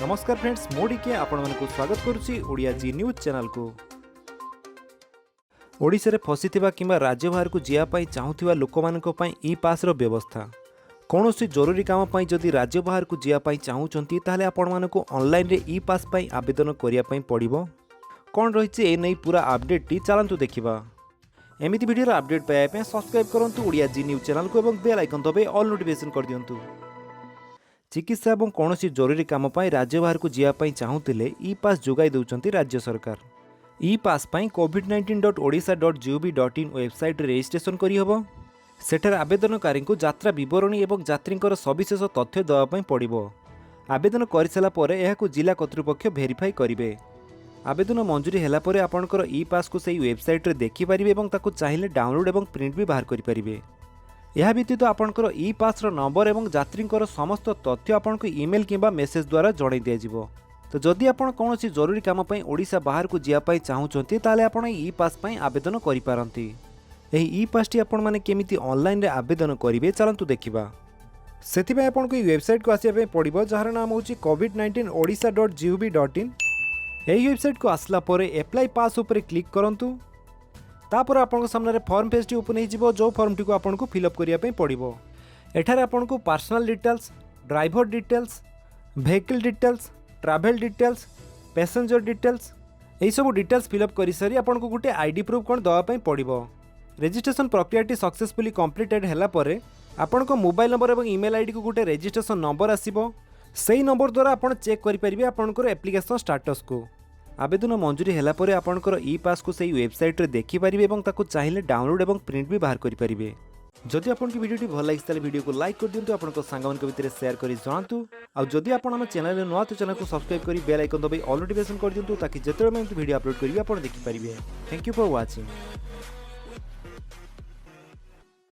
नमस्कार फ्रेंड्स, मोडिके आपको स्वागत करुच्ची ओडिया जी न्यूज चैनल को। ओडिशा रे फसीथिबा किंबा राज्य बाहर को जियापाई चाहूथिबा लोकमानक पई ई पास रो व्यवस्था। कौनसी जरूरी काम पई जदि राज्य बाहर को जियापाई चाहूचंती ताहले आपण मानको ऑनलाइन रे ई पास पई आवेदन करिया पई पड़िबो। कोन रहिछि ए नै पूरा अपडेट टी चलंतु देखिबा। एमिति वीडियो रो अपडेट पाए पे सब्सक्राइब करंतु ओडिया जी न्यूज चैनल को एवं बेल आइकन दबे ऑल नोटिफिकेशन कर दियंतु। चिकित्सा और कौन जरूरी काम राज्य बाहर को जावाई चाहूले ई पास जोगाई दौरान राज्य सरकार। ई पास covid19.odisha.gov.in वेबसाइट रजिस्ट्रेशन करहब। सेठार आवेदनकारी को यात्रा बरणी और यात्री सविशेष तथ्य देवाई पड़ो। आवेदन कर सारापर यह जिला कर्तृपक्ष भेरीफाई करेंगे। आवेदन मंजूरी है आपंकर ई पास को सही वेबसाइट देखिपारे और चाहिए डाउनलोड और प्रिंट भी बाहर करेंगे। यह व्यतीत आपंकर ई पास नंबर और यात्री समस्त तथ्य आपको ईमेल किंबा मेसेज द्वारा जन दिज्व। तो जदि आप कौन जरूरी काम ओडिशा बाहर को जावाई चाहूँगी ताले आप ई पास आवेदन करें। ई पास टी आपण मैंने केमिति ऑनलाइन रे आवेदन करेंगे चलतु देखा। से आपको वेबसाइट को आसपा पड़ो जार नाम हूँ covid19odisha.gov.in। यही वेबसाइट को आसला एप्लाई पास उपर क्लिक करूँ। तापर आपन सामने फॉर्म पेज टी ओपन हो जो फॉर्म टी को आपको फिलअप करने पड़ो। एठार आपको personal details, driver details, vehicle details, travel details, passenger details यही सब डिटेल्स फिलअप कर सारी आपको गोटे आईडी प्रूफ कौन देवाई पड़ो। रजिस्ट्रेशन प्रक्रिया सक्सेसफुली कंप्लीटेड है आपण मोबाइल नंबर और ईमेल आईडी को गोटे रजिस्ट्रेशन नंबर आसो। से नंबर द्वारा आप चेक करेंगे आपंकर एप्लिकेशन स्टाटस को। आवेदन मंजूरी है आपंकर ई पास को सही वेबसाइट रे देखिपारे और चाहिए डाउनलोड और प्रिंट भी बाहर करेंगे। जदि आपको वीडियो भल लगी वीडियो को लाइक कर दिंतु, आपन सांग भितर शेयर कर जनातु। आउ जदि आपण हम चैनल नुआ तो चैनल को सब्सक्राइब कर बेल आइकन दबाई ऑल नोटिफिकेशन कर दिंतु ताकि जिते मैं वीडियो अपलोड करी आप देखिपारे। Thank you for watching.